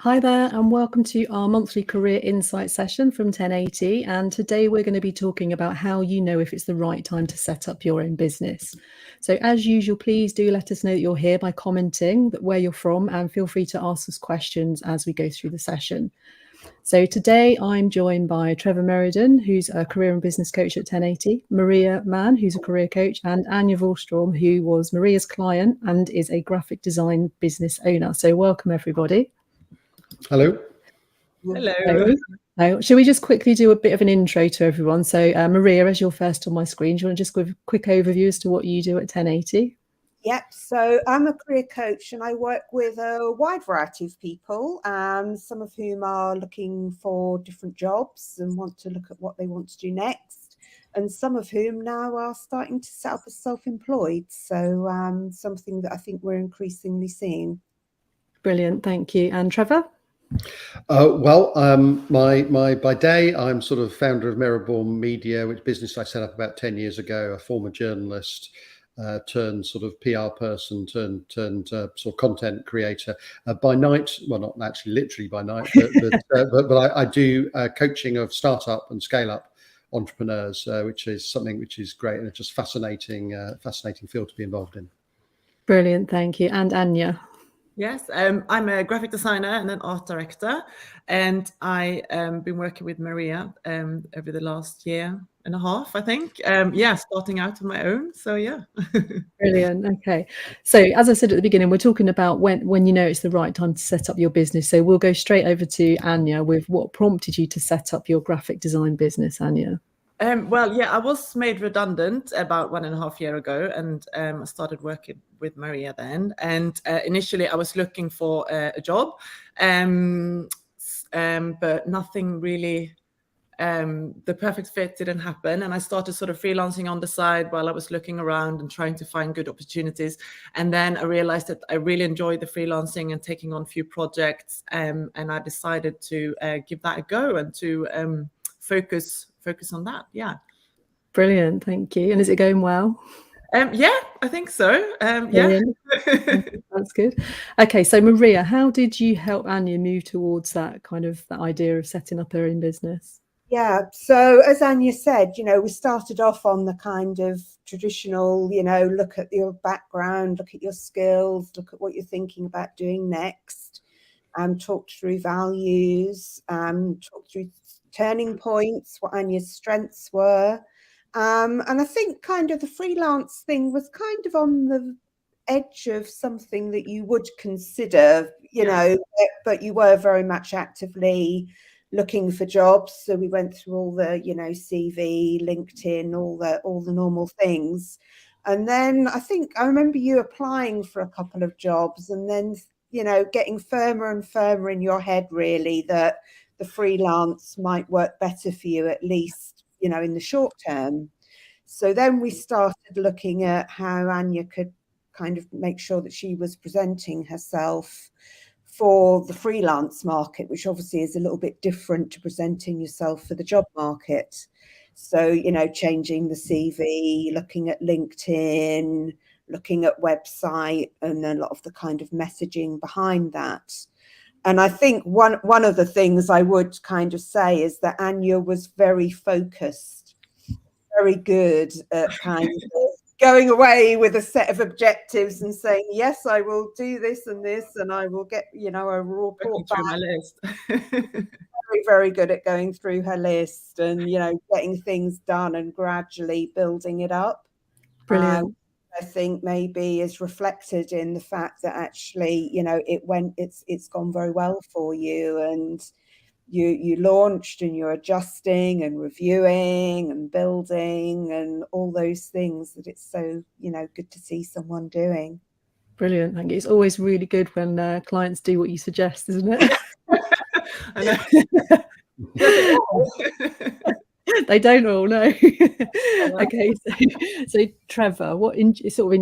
Hi there, and welcome to our monthly career insight session from 1080. And today we're going to be talking about how you know if it's the right time to set up your own business. So as usual, please do let us know that you're here by commenting where you're from, and feel free to ask us questions as we go through the session. So today I'm joined by Trevor Merriden, who's a career and business coach at 1080, Maria Mann, who's a career coach, and Anya Wallstrom, who was Maria's client and is a graphic design business owner. So welcome, everybody. Hello. Hello. Shall we just quickly do a bit of an intro to everyone? So Maria, as you're first on my screen, do you want to just give a quick overview as to what you do at 1080? Yep, so I'm a career coach and I work with a wide variety of people, some of whom are looking for different jobs and want to look at what they want to do next, and some of whom now are starting to set up as self-employed. So something that I think we're increasingly seeing. Brilliant, thank you. And Trevor? By day, I'm sort of founder of Merriden Media, which business I set up about 10 years ago, a former journalist, turned sort of PR person, turned sort of content creator. By night, well, not actually literally by night, but I do coaching of startup and scale up entrepreneurs, which is something which is great, and it's just fascinating field to be involved in. Brilliant, thank you. And Anya? Yes, I'm a graphic designer and an art director, and I've been working with Maria over the last year and a half, I think. Starting out on my own. So yeah. Brilliant. Okay. So as I said at the beginning, we're talking about when you know it's the right time to set up your business. So we'll go straight over to Anya with what prompted you to set up your graphic design business, Anya. I was made redundant about 1.5 years ago, and I started working with Maria then. And initially, I was looking for a job, but nothing really. The perfect fit didn't happen, and I started sort of freelancing on the side while I was looking around and trying to find good opportunities. And then I realized that I really enjoyed the freelancing and taking on a few projects, and I decided to give that a go and to focus on that. Yeah. Brilliant, thank you. And is it going well? Yeah, I think so. Yeah. That's good. Okay, so Maria, how did you help Anya move towards that idea of setting up her own business? Yeah, so as Anya said, we started off on the kind of traditional, look at your background, look at your skills, look at what you're thinking about doing next, talk through values, talk through turning points, what Anya's strengths were. And I think kind of the freelance thing was kind of on the edge of something that you would consider, but you were very much actively looking for jobs. So we went through all the, CV, LinkedIn, all the normal things. And then I remember you applying for a couple of jobs and then, getting firmer and firmer in your head, really, that the freelance might work better for you, at least, in the short term. So then we started looking at how Anya could kind of make sure that she was presenting herself for the freelance market, which obviously is a little bit different to presenting yourself for the job market. So, changing the CV, looking at LinkedIn, looking at website, and a lot of the kind of messaging behind that. And I think one of the things I would kind of say is that Anya was very focused, very good at kind of going away with a set of objectives and saying, yes, I will do this, and I will get, a report back. My list. Very, very good at going through her list and, getting things done and gradually building it up. Brilliant. I think maybe is reflected in the fact that actually, it's gone very well for you, and you launched and you're adjusting and reviewing and building and all those things that it's so, good to see someone doing. Brilliant, thank you. It's always really good when clients do what you suggest, isn't it? I know. They don't all know. Okay, so Trevor, what in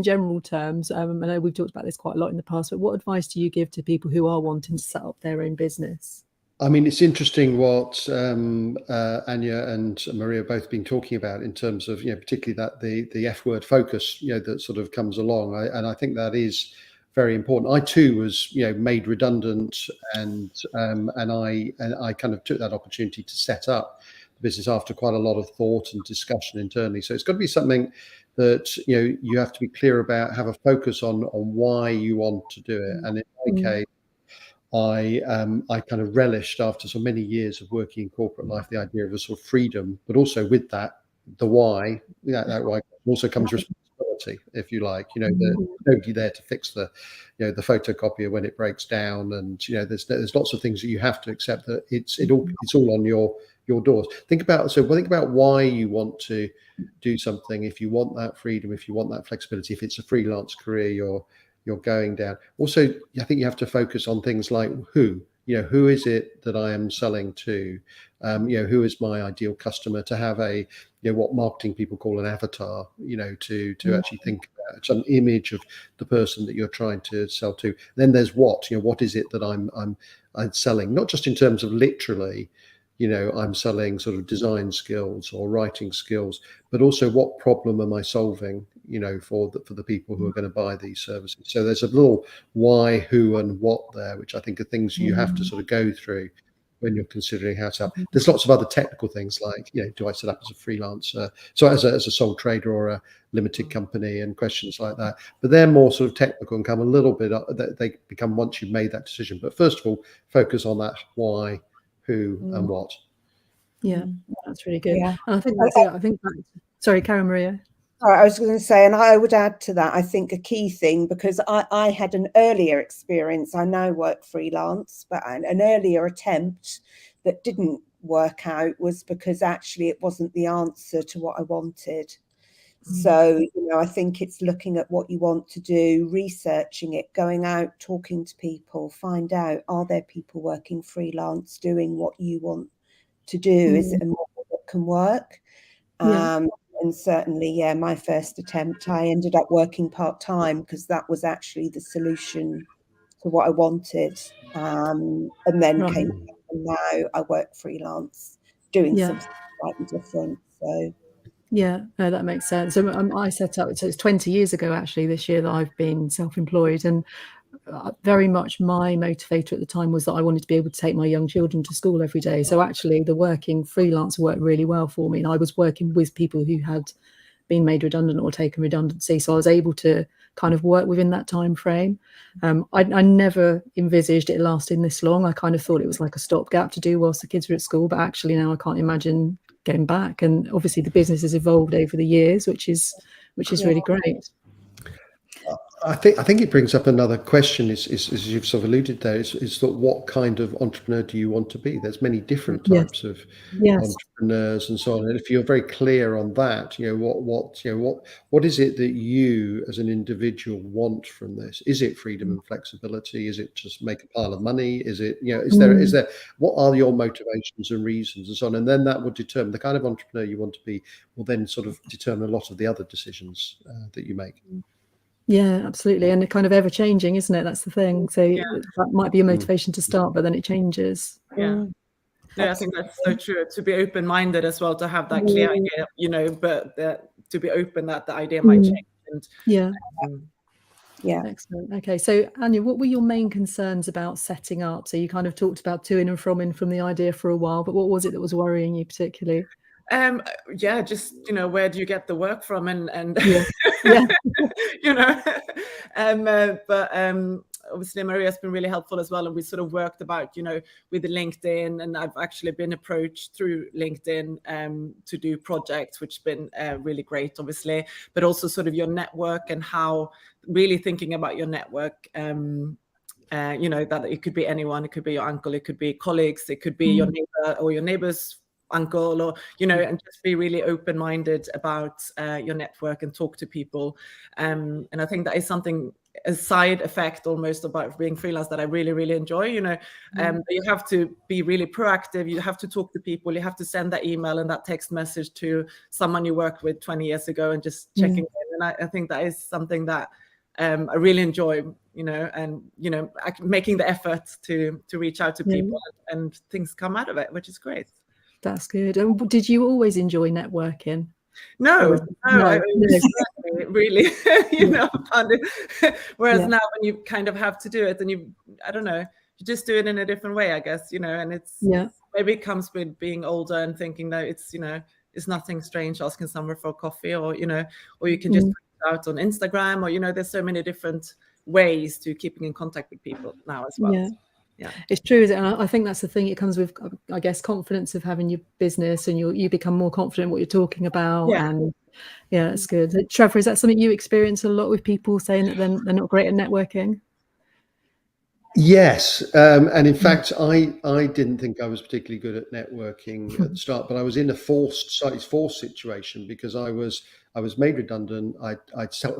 general terms, I know we've talked about this quite a lot in the past, but what advice do you give to people who are wanting to set up their own business? I mean, it's interesting what Anya and Maria have both been talking about in terms of, particularly that the F word focus, that sort of comes along. And I think that is very important. I too was, made redundant, and I kind of took that opportunity to set up the business after quite a lot of thought and discussion internally. So it's got to be something that you have to be clear about, have a focus on why you want to do it. And in my case, I kind of relished, after so many years of working in corporate life, the idea of a sort of freedom, but also with that, the why. That why also comes responsibility, if you like. There's nobody there to fix the photocopier when it breaks down, and there's lots of things that you have to accept, that it's all on your doors. Think about why you want to do something. If you want that freedom, if you want that flexibility, if it's a freelance career you're going down. Also, I think you have to focus on things like who is it that I am selling to? Who is my ideal customer? To have what marketing people call an avatar, to actually think about some image of the person that you're trying to sell to. Then there's what is it that I'm selling? Not just in terms of literally, I'm selling sort of design skills or writing skills, but also what problem am I solving, for the people who are going to buy these services. So there's a little why, who, and what there, which I think are things you have to sort of go through when you're considering how to help. There's lots of other technical things like, do I set up as a freelancer, so as a sole trader or a limited company, and questions like that. But they're more sort of technical and come a little bit, they become once you've made that decision. But first of all, focus on that why, who, and what. Yeah, that's really good. Yeah. And I think sorry, Karen Maria. I was going to say, and I would add to that, I think a key thing, because I had an earlier experience. I now work freelance, but an earlier attempt that didn't work out was because actually it wasn't the answer to what I wanted. So, I think it's looking at what you want to do, researching it, going out, talking to people, find out, are there people working freelance doing what you want to do? Is it a model that can work? And certainly, my first attempt, I ended up working part-time because that was actually the solution to what I wanted. And then came back, and now I work freelance, doing something slightly different. So yeah, no, that makes sense. So I set up, so it's 20 years ago actually this year that I've been self-employed, and very much my motivator at the time was that I wanted to be able to take my young children to school every day. So actually the working freelance worked really well for me, and I was working with people who had been made redundant or taken redundancy, so I was able to kind of work within that time frame. I never envisaged it lasting this long. I kind of thought it was like a stopgap to do whilst the kids were at school, but actually now I can't imagine going back. And obviously the business has evolved over the years, which is really great. I think it brings up another question, is as you've sort of alluded there, is that what kind of entrepreneur do you want to be? There's many different types of entrepreneurs and so on. And if you're very clear on that, what is it that you as an individual want from this? Is it freedom and flexibility? Is it just make a pile of money? Is it, is there, what are your motivations and reasons and so on? And then that will determine the kind of entrepreneur you want to be, will then sort of determine a lot of the other decisions that you make. Yeah, absolutely. And it kind of ever changing, isn't it? That's the thing. So that might be a motivation to start, but then it changes. Yeah. No, I think that's so true. To be open-minded as well, to have that clear idea, but to be open that the idea might change. And, yeah. Excellent. Okay. So Anya, what were your main concerns about setting up? So you kind of talked about to-ing and from-ing from the idea for a while, but what was it that was worrying you particularly? Just where do you get the work from, and but obviously Maria has been really helpful as well, and we sort of worked about with the LinkedIn, and I've actually been approached through LinkedIn to do projects, which has been really great, obviously, but also sort of your network and how really thinking about your network. That it could be anyone, it could be your uncle, it could be colleagues, it could be your neighbor or your neighbor's uncle, or and just be really open-minded about your network and talk to people, and I think that is something, a side effect almost about being freelance, that I really, really enjoy. You have to be really proactive, you have to talk to people, you have to send that email and that text message to someone you worked with 20 years ago and just checking in, and I think that is something that I really enjoy, and making the effort to reach out to people, and things come out of it, which is great. That's good. And did you always enjoy networking? No. really, I found it. Whereas Yeah. now when you kind of have to do it, and I don't know, you just do it in a different way, I guess, and it's maybe it comes with being older and thinking that it's, it's nothing strange asking someone for a coffee, or, or you can just put it out on Instagram, or, there's so many different ways to keeping in contact with people now as well. Yeah, it's true, isn't it? And I think that's the thing. It comes with, I guess, confidence of having your business, and you become more confident in what you're talking about. And yeah, it's good. Trevor, is that something you experience a lot with people saying that they're not great at networking? Yes, and in fact, I didn't think I was particularly good at networking at the start, but I was in a slightly forced situation because I was made redundant. I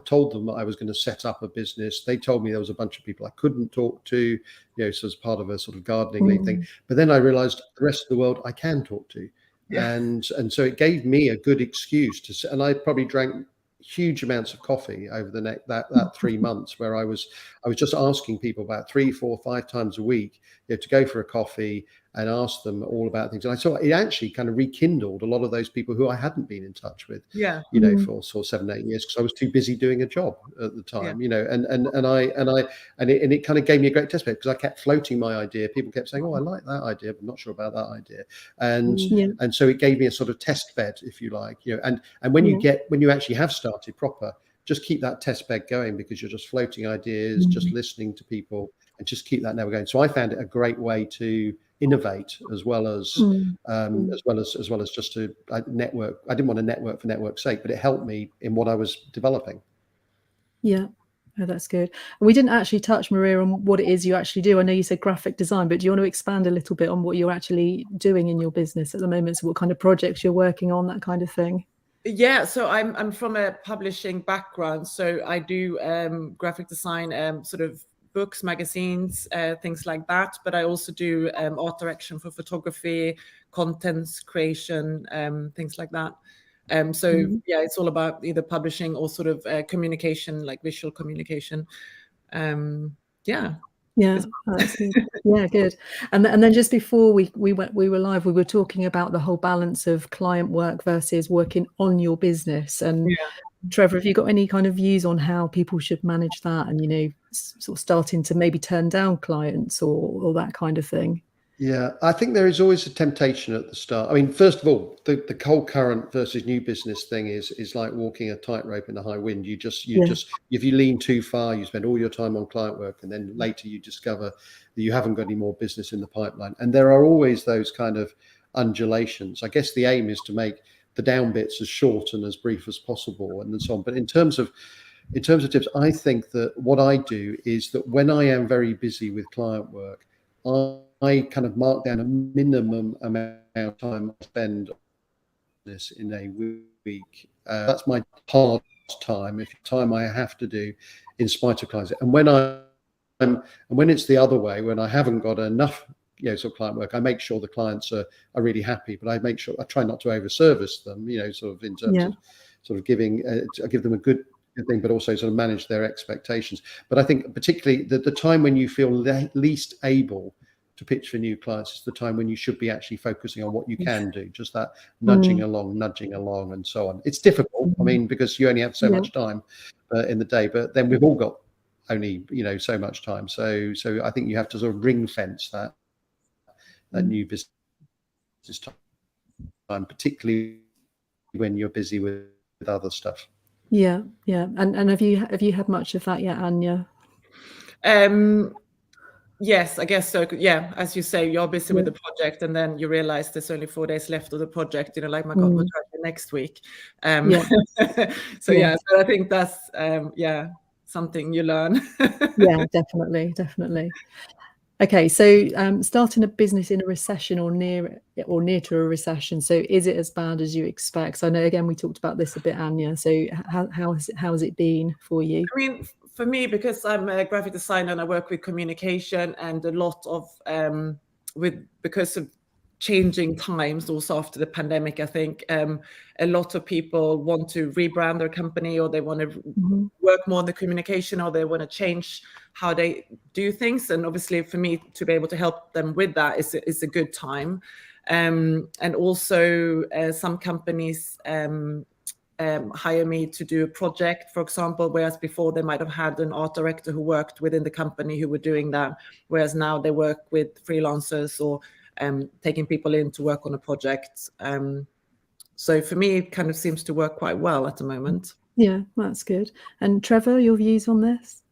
told them that I was going to set up a business. They told me there was a bunch of people I couldn't talk to, so as part of a sort of gardening league thing. But then I realised the rest of the world I can talk to, and so it gave me a good excuse to. And I probably drank huge amounts of coffee over that 3 months, where I was just asking people about 3, 4, 5 times a week, to go for a coffee and ask them all about things. And I saw it actually kind of rekindled a lot of those people who I hadn't been in touch with, for sort of 7, 8 years, because I was too busy doing a job at the time, and it kind of gave me a great test bed, because I kept floating my idea. People kept saying, "Oh, I like that idea, but I'm not sure about that idea," and so it gave me a sort of test bed, if you like, and when you actually have started proper, just keep that test bed going, because you're just floating ideas, just listening to people, and just keep that never going. So I found it a great way to innovate, as well as just to network. I didn't want to network for network's sake, but it helped me in what I was developing. Yeah. Oh, that's good. And we didn't actually touch, Maria, on what it is you actually do. I know you said graphic design, but do you want to expand a little bit on what you're actually doing in your business at the moment? So what kind of projects you're working on, that kind of thing? Yeah, so I'm from a publishing background, so I do graphic design, sort of books, magazines, things like that. But I also do art direction for photography, contents creation, things like that. So yeah, it's all about either publishing or sort of communication, like visual communication. Yeah, that's good. Yeah, good. And then just before we were live, we were talking about the whole balance of client work versus working on your business. And Trevor, have you got any kind of views on how people should manage that, and sort of starting to maybe turn down clients or that kind of thing? Yeah, I think there is always a temptation at the start. I mean, first of all, the cold current versus new business thing is like walking a tightrope in a high wind. You just if you lean too far, you spend all your time on client work, and then later you discover that you haven't got any more business in the pipeline. And there are always those kind of undulations. I guess the aim is to make the down bits as short and as brief as possible, and so on. But in terms of tips, I think that what I do is that when I am very busy with client work, I kind of mark down a minimum amount of time I spend on this in a week. That's my hard time, if time I have to do in spite of clients. And when it's the other way, when I haven't got enough sort of client work, I make sure the clients are really happy, but I try not to over service them, sort of in terms of sort of give them a good thing, but also sort of manage their expectations. But I think particularly the time when you feel least able to pitch for new clients is the time when you should be actually focusing on what you can do, just that nudging along and so on. It's difficult, I mean, because you only have so much time in the day, but then we've all got only so much time, so I think you have to sort of ring fence that new business time, particularly when you're busy with other stuff. Yeah. And have you had much of that yet, Anya? Yes, I guess so. Yeah, as you say, you're busy with the project, and then you realize there's only 4 days left of the project. Like, my God, what's happening next week? So I think that's something you learn. Yeah, definitely. Okay, so starting a business in a recession or near to a recession. So is it as bad as you expect? So I know, again, we talked about this a bit, Anya. So how has it been for you? I mean, for me, because I'm a graphic designer and I work with communication, and a lot of because of changing times also after the pandemic, I think a lot of people want to rebrand their company, or they want to work more on the communication, or they want to change how they do things. And obviously for me to be able to help them with that is a good time. And also some companies hire me to do a project, for example, whereas before they might have had an art director who worked within the company who were doing that, whereas now they work with freelancers or taking people in to work on a project. So for me, it kind of seems to work quite well at the moment. Yeah, that's good. And Trevor, your views on this?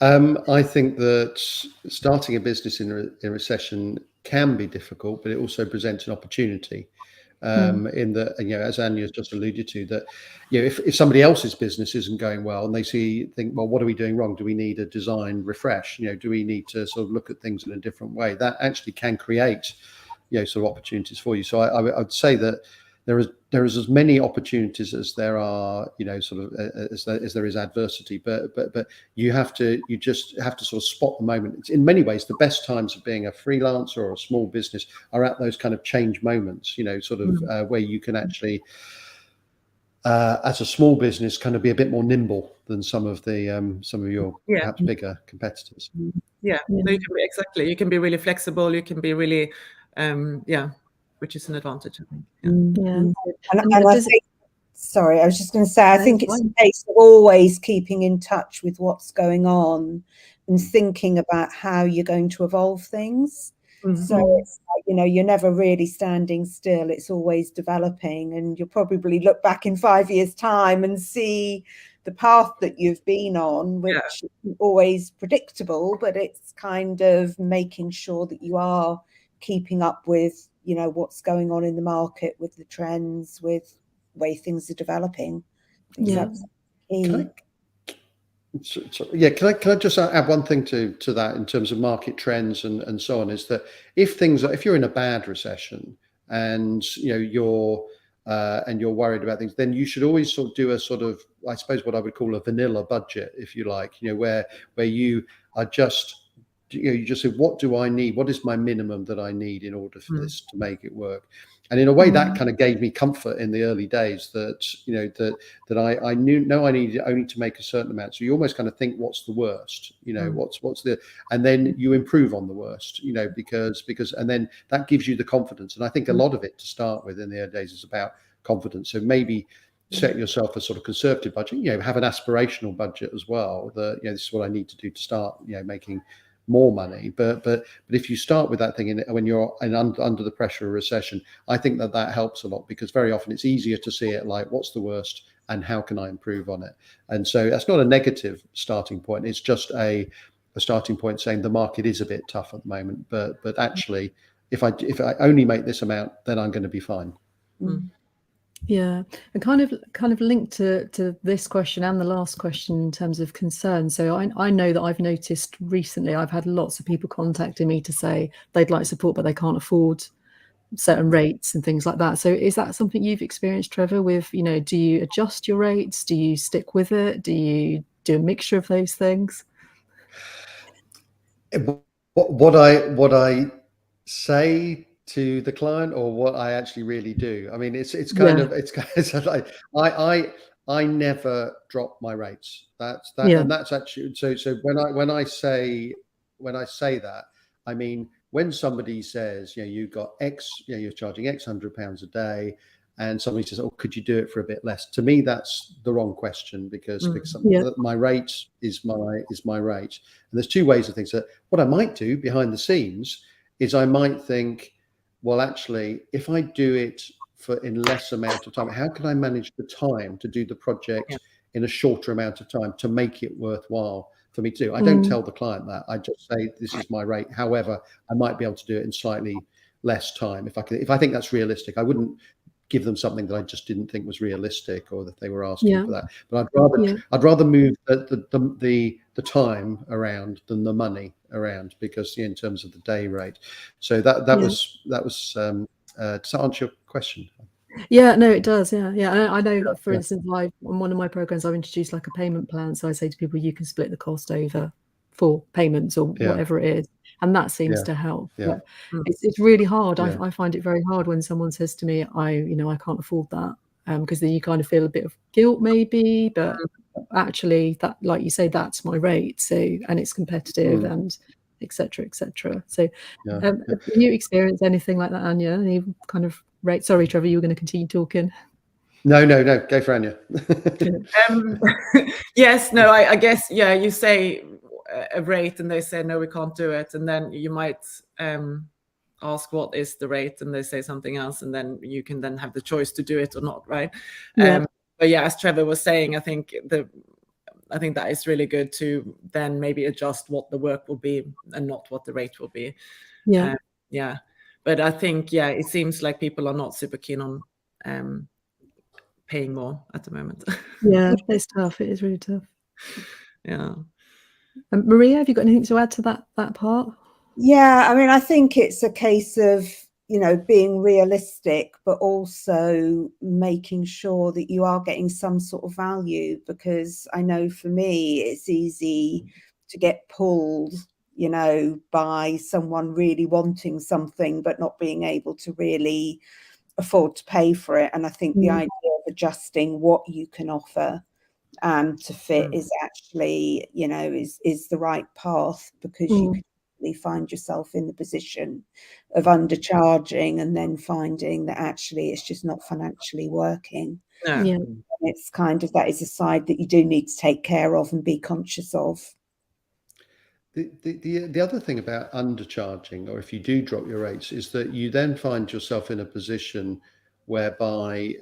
I think that starting a business in a recession can be difficult, but it also presents an opportunity. In that, as Anya's just alluded to, that if somebody else's business isn't going well and they think, well, what are we doing wrong? Do we need a design refresh? Do we need to sort of look at things in a different way? That actually can create sort of opportunities for you. So I would say that there is as many opportunities as there are sort of as there is adversity, but you just have to sort of spot the moment. It's in many ways the best times of being a freelancer or a small business are at those kind of change moments, sort of where you can actually as a small business kind of be a bit more nimble than some of your perhaps bigger competitors. So you can be really flexible, you can be really which is an advantage, I think. And I think, sorry, I was just going to say, I think it's a case of always keeping in touch with what's going on and thinking about how you're going to evolve things. So it's like, you're never really standing still. It's always developing, and you'll probably look back in 5 years' time and see the path that you've been on, which isn't always predictable, but it's kind of making sure that you are keeping up with what's going on in the market, with the trends, with the way things are developing. Can I just add one thing to that in terms of market trends and so on, is that if you're in a bad recession and you're worried about things, then you should always sort of do a sort of, I suppose, what I would call a vanilla budget, if you like, where you are just you just say, what do I need? What is my minimum that I need in order for this to make it work? And in a way, that kind of gave me comfort in the early days that I knew I needed only to make a certain amount. So you almost kind of think, what's the worst? What's the, and then you improve on the worst. Because and then that gives you the confidence. And I think a lot of it to start with in the early days is about confidence. So maybe set yourself a sort of conservative budget. Have an aspirational budget as well. That this is what I need to do to start making more money, but if you start with that thing when you're under the pressure of recession, I think that helps a lot, because very often it's easier to see it like, what's the worst and how can I improve on it? And so that's not a negative starting point. It's just a starting point saying the market is a bit tough at the moment, but actually if I only make this amount, then I'm going to be fine. Yeah, and kind of linked to this question and the last question in terms of concern. So I know that I've noticed recently I've had lots of people contacting me to say they'd like support, but they can't afford certain rates and things like that. So is that something you've experienced, Trevor, with, do you adjust your rates? Do you stick with it? Do you do a mixture of those things? What I say to the client, or what I actually really do? I mean, it's like I never drop my rates. And that's actually so when I say that, I mean, when somebody says, you've got X, you're charging X £100 a day, and somebody says, oh, could you do it for a bit less? To me, that's the wrong question, because my rate is my rate. And there's two ways of things. That what I might do behind the scenes is I might think, well, actually, if I do it in less amount of time, how can I manage the time to do the project in a shorter amount of time to make it worthwhile for me to do? I don't tell the client that. I just say, this is my rate. However, I might be able to do it in slightly less time if I think that's realistic. I wouldn't give them something that I just didn't think was realistic, or that they were asking for that. But I'd rather move the time around than the money around, because in terms of the day rate. So that was does that answer your question? Yeah, no, it does. Yeah. I know, for instance, on one of my programs, I've introduced like a payment plan. So I say to people, you can split the cost over 4 payments or whatever it is. And that seems to help. But it's really hard. I find it very hard when someone says to me, I can't afford that, because then you kind of feel a bit of guilt maybe, but actually that, like you say, that's my rate. So, and it's competitive and et cetera, et cetera. So have you experienced anything like that, Anya? Any kind of rate? Sorry, Trevor, you were going to continue talking. No, go for Anya. Yes, no, I guess, yeah, you say a rate and they say, no, we can't do it. And then you might ask what is the rate, and they say something else, and then you can then have the choice to do it or not, right? Yeah. But yeah, as Trevor was saying, I think that is really good to then maybe adjust what the work will be and not what the rate will be. Yeah. Yeah. But I think, yeah, it seems like people are not super keen on paying more at the moment. Yeah, it's tough. It is really tough. Yeah. Maria, have you got anything to add to that part? Yeah, I mean, I think it's a case of, you know, being realistic, but also making sure that you are getting some sort of value, because I know for me, it's easy to get pulled, you know, by someone really wanting something, but not being able to really afford to pay for it. And I think the idea of adjusting what you can offer to fit is actually, you know, is the right path, because you can find yourself in the position of undercharging and then finding that actually it's just not financially working. Yeah. Yeah. And it's kind of, that is a side that you do need to take care of and be conscious of. The other thing about undercharging, or if you do drop your rates, is that you then find yourself in a position whereby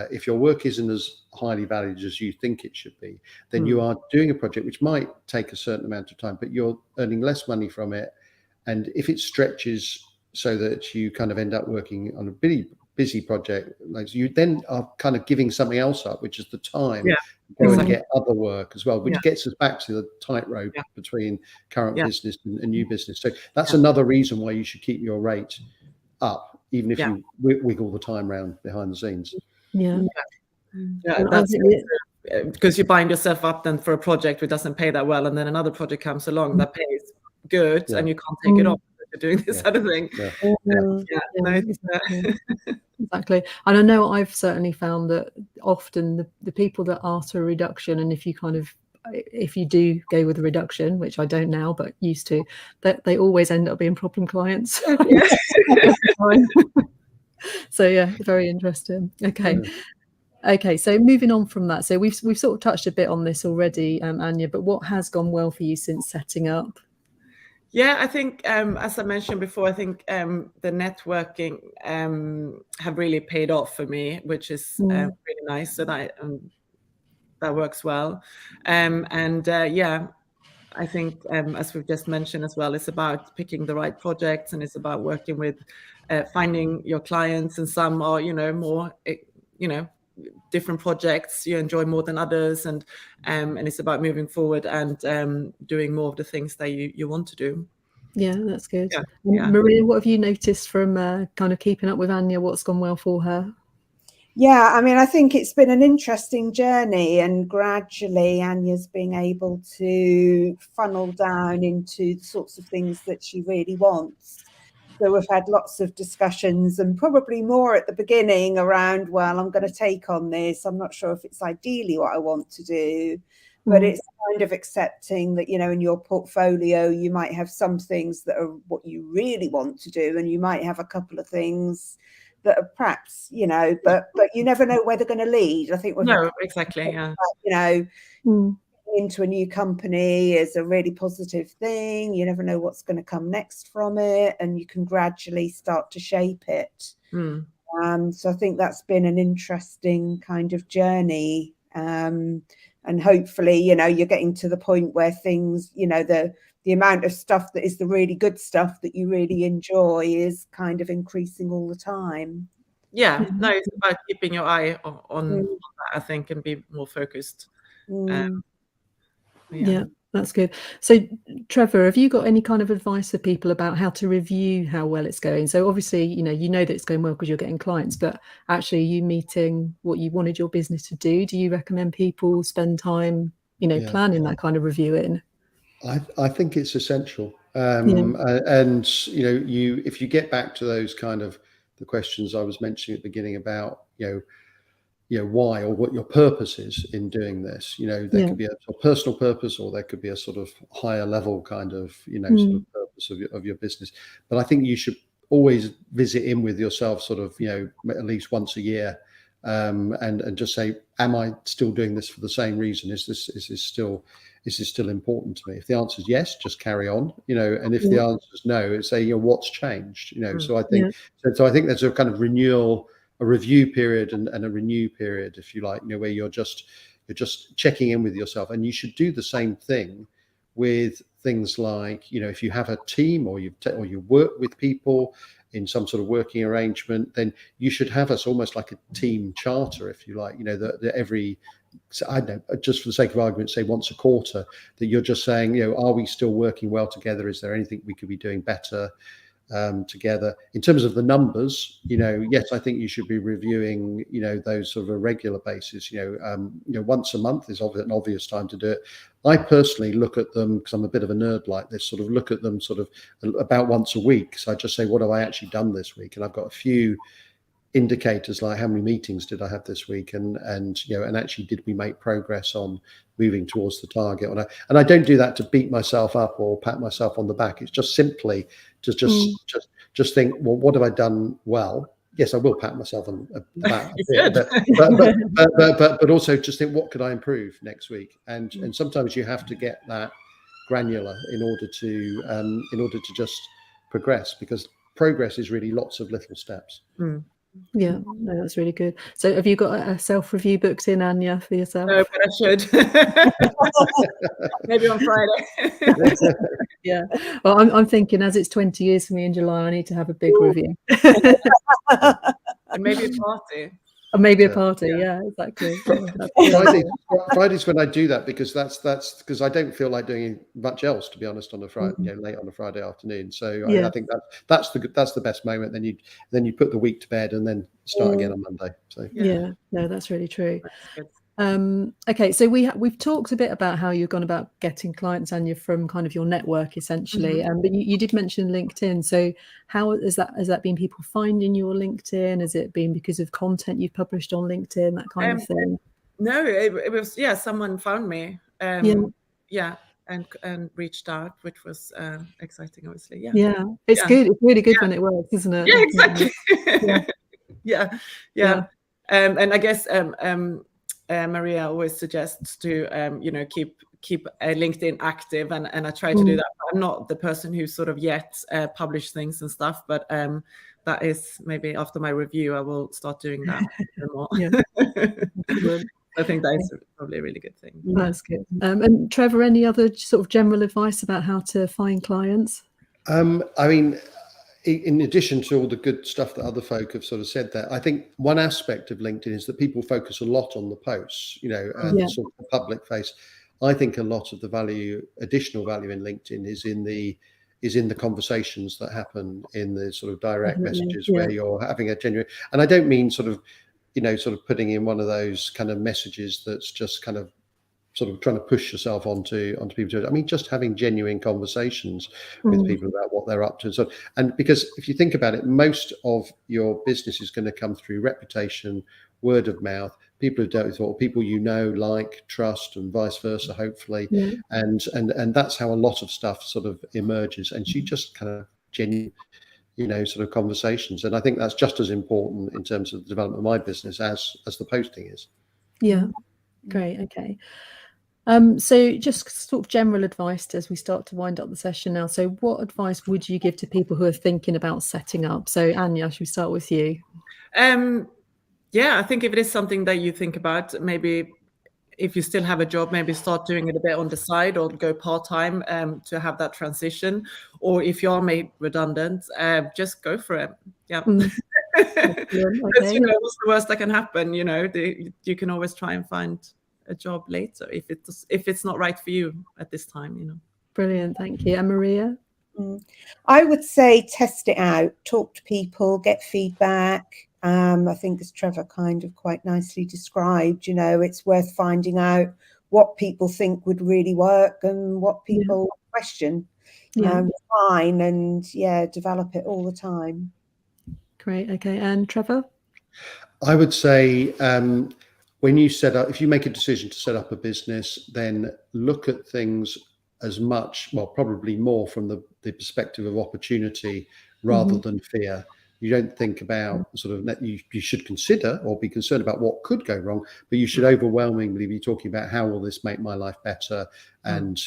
if your work isn't as highly valued as you think it should be, then you are doing a project which might take a certain amount of time, but you're earning less money from it. And if it stretches so that you kind of end up working on a busy project, like, you then are kind of giving something else up, which is the time to go and get other work as well, which gets us back to the tightrope between current business and new business. So that's another reason why you should keep your rate up, even if you wiggle the time around behind the scenes. Yeah. Yeah, that's because you bind yourself up then for a project which doesn't pay that well, and then another project comes along that pays good, and you can't take it off. You're doing this other thing. Exactly. And I know I've certainly found that often the people that ask for a reduction, and if you do go with a reduction, which I don't now but used to, that they always end up being problem clients. So yeah, very interesting. Okay, so moving on from that, so we've sort of touched a bit on this already, Anya, but what has gone well for you since setting up? Yeah, I think as I mentioned before, I think the networking have really paid off for me, which is really nice. So that works well. I think as we've just mentioned as well, it's about picking the right projects, and it's about working with finding your clients, and some are, more, different projects you enjoy more than others, and it's about moving forward and doing more of the things that you want to do. Yeah, that's good. Maria, what have you noticed from kind of keeping up with Anya? What's gone well for her? Yeah, I mean, I think it's been an interesting journey, and gradually Anya's being able to funnel down into the sorts of things that she really wants. So we've had lots of discussions, and probably more at the beginning around, well, I'm going to take on this. I'm not sure if it's ideally what I want to do, but it's kind of accepting that, in your portfolio, you might have some things that are what you really want to do, and you might have a couple of things that are perhaps, but you never know where they're going to lead. I think exactly. Into a new company is a really positive thing. You never know what's going to come next from it, and you can gradually start to shape it. So I think that's been an interesting kind of journey, and hopefully, you're getting to the point where things, the amount of stuff that is the really good stuff that you really enjoy is kind of increasing all the time. Yeah, no, it's about keeping your eye on that, I think, and be more focused. Yeah, that's good. So Trevor, have you got any kind of advice for people about how to review how well it's going? So obviously, you know that it's going well because you're getting clients, but actually you meeting what you wanted your business to do. Do you recommend people spend time, planning that kind of reviewing? I think it's essential. And if you get back to those kind of the questions I was mentioning at the beginning about, why or what your purpose is in doing this, there could be a personal purpose, or there could be a sort of higher level kind of, sort of purpose of your business. But I think you should always visit in with yourself sort of, at least once a year, and just say, am I still doing this for the same reason? Is this still important to me? If the answer is yes, just carry on, and if the answer is no, say, what's changed, so I think so I think there's a kind of a review period and a renew period, if you like, where you're just checking in with yourself. And you should do the same thing with things like, if you have a team or you work with people in some sort of working arrangement, then you should have us almost like a team charter, if you like, that every, I don't know, just for the sake of argument, say once a quarter, that you're just saying, are we still working well together? Is there anything we could be doing better together? In terms of the numbers, yes, I think you should be reviewing, those sort of a regular basis. Once a month is an obvious time to do it. I personally look at them, because I'm a bit of a nerd like this, sort of look at them sort of about once a week. So I just say, what have I actually done this week? And I've got a few indicators, like how many meetings did I have this week, and actually did we make progress on moving towards the target? And I don't do that to beat myself up or pat myself on the back. It's just simply to just think, well, what have I done well? Yes, I will pat myself on the back a bit, but also just think, what could I improve next week? And sometimes you have to get that granular in order to just progress, because progress is really lots of little steps. Yeah, no, that's really good. So have you got a self-review booked in, Anya, for yourself? No, but I should. Maybe on Friday. Yeah. Well, I'm thinking, as it's 20 years for me in July, I need to have a big review. And maybe a party. Or maybe a party, yeah, exactly. Fridays when I do that, because that's because I don't feel like doing much else, to be honest, on a Friday, late on a Friday afternoon. So I think that's the best moment. Then you put the week to bed and then start again on Monday. So yeah, no, that's really true. That's Okay, so we've talked a bit about how you've gone about getting clients, Anya, from kind of your network, essentially. But you did mention LinkedIn. So how has that been people finding your LinkedIn? Has it been because of content you've published on LinkedIn, that kind of thing? No, it was someone found me. And reached out, which was exciting, obviously. Yeah, it's good. It's really good when it works, isn't it? Yeah, exactly. Yeah. And I guess Maria always suggests to keep LinkedIn active, and I try to do that. I'm not the person who sort of yet publish things and stuff, but that is maybe after my review I will start doing that more. I think that's probably a really good thing. That's good. And Trevor, any other sort of general advice about how to find clients? I mean, in addition to all the good stuff that other folk have sort of said there, I think one aspect of LinkedIn is that people focus a lot on the posts, and sort of the public face. I think a lot of the additional value in LinkedIn is in the conversations that happen in the sort of direct messages where you're having a genuine, and I don't mean sort of putting in one of those kind of messages that's just kind of sort of trying to push yourself onto people. I mean, just having genuine conversations with people about what they're up to. And because if you think about it, most of your business is going to come through reputation, word of mouth, people who've dealt with, or people like, trust, and vice versa, hopefully. And that's how a lot of stuff sort of emerges. And you just kind of genuine, sort of conversations. And I think that's just as important in terms of the development of my business as the posting is. Yeah, great. Okay. So just sort of general advice as we start to wind up the session now. So what advice would you give to people who are thinking about setting up? So Anya, should we start with you? I think if it is something that you think about, maybe if you still have a job, maybe start doing it a bit on the side or go part-time to have that transition. Or if you are made redundant, just go for it. Yeah. Because, what's the worst that can happen? You can always try and find a job later if it's not right for you at this time. Brilliant, thank you. And Maria? I would say test it out, talk to people, get feedback. I think, as Trevor kind of quite nicely described, it's worth finding out what people think would really work and what people question. Fine, and develop it all the time. Great. Okay. And Trevor? I would say when you if you make a decision to set up a business, then look at things as much, well, probably more from the perspective of opportunity rather than fear. You don't think about sort of you should consider or be concerned about what could go wrong, but you should overwhelmingly be talking about how will this make my life better, and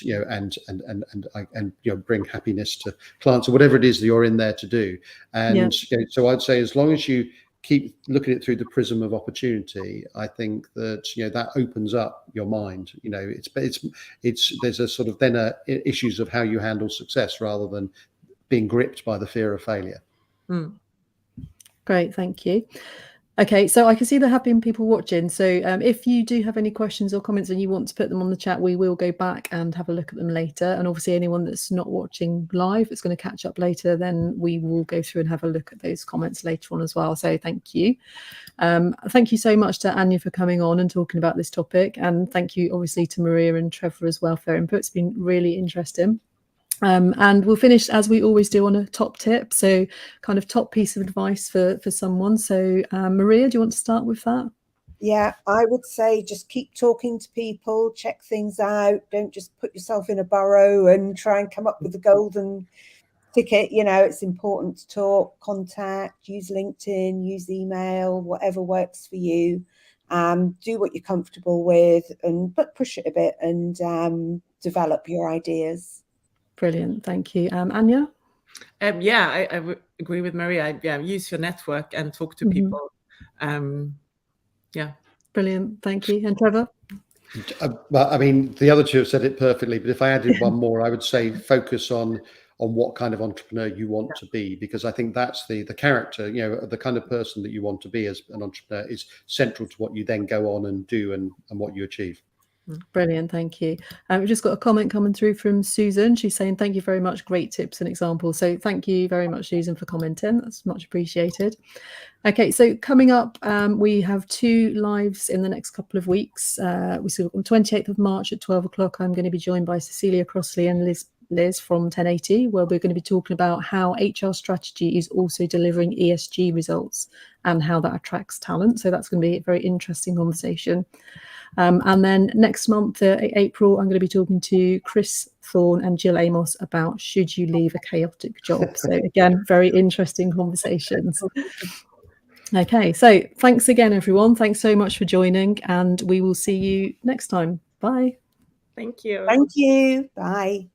bring happiness to clients or whatever it is that you're in there to do. And so I'd say as long as you keep looking at it through the prism of opportunity, I think that that opens up your mind. There's a sort of then issues of how you handle success rather than being gripped by the fear of failure. Great, thank you. Okay, so I can see there have been people watching. So if you do have any questions or comments and you want to put them on the chat, we will go back and have a look at them later. And obviously anyone that's not watching live, it's going to catch up later, then we will go through and have a look at those comments later on as well. So thank you. Thank you so much to Anya for coming on and talking about this topic. And thank you obviously to Maria and Trevor as well for their input. It's been really interesting. And we'll finish as we always do on a top tip, so kind of top piece of advice for someone. So Maria, do you want to start with that? Yeah, I would say just keep talking to people, check things out, don't just put yourself in a burrow and try and come up with the golden ticket. It's important to talk, contact, use LinkedIn, use email, whatever works for you. Do what you're comfortable with, but push it a bit and develop your ideas. Brilliant, thank you. Anya? I would agree with Maria. Use your network and talk to people. Brilliant, thank you. And Trevor? Well, I mean, the other two have said it perfectly, but if I added one more, I would say focus on what kind of entrepreneur you want to be, because I think that's the character, the kind of person that you want to be as an entrepreneur is central to what you then go on and do and what you achieve. Brilliant, thank you. We've just got a comment coming through from Susan. She's saying, thank you very much, great tips and examples. So thank you very much, Susan, for commenting. That's much appreciated. Okay, so coming up, we have 2 lives in the next couple of weeks. We see on 28th of March at 12 o'clock, I'm going to be joined by Cecilia Crossley and Liz from 1080, where we're going to be talking about how HR strategy is also delivering ESG results and how that attracts talent. So that's going to be a very interesting conversation. And then next month, April, I'm going to be talking to Chris Thorne and Jill Amos about should you leave a chaotic job. So again, very interesting conversations. Okay, so thanks again, everyone. Thanks so much for joining, and we will see you next time. Bye. Thank you. Thank you. Bye.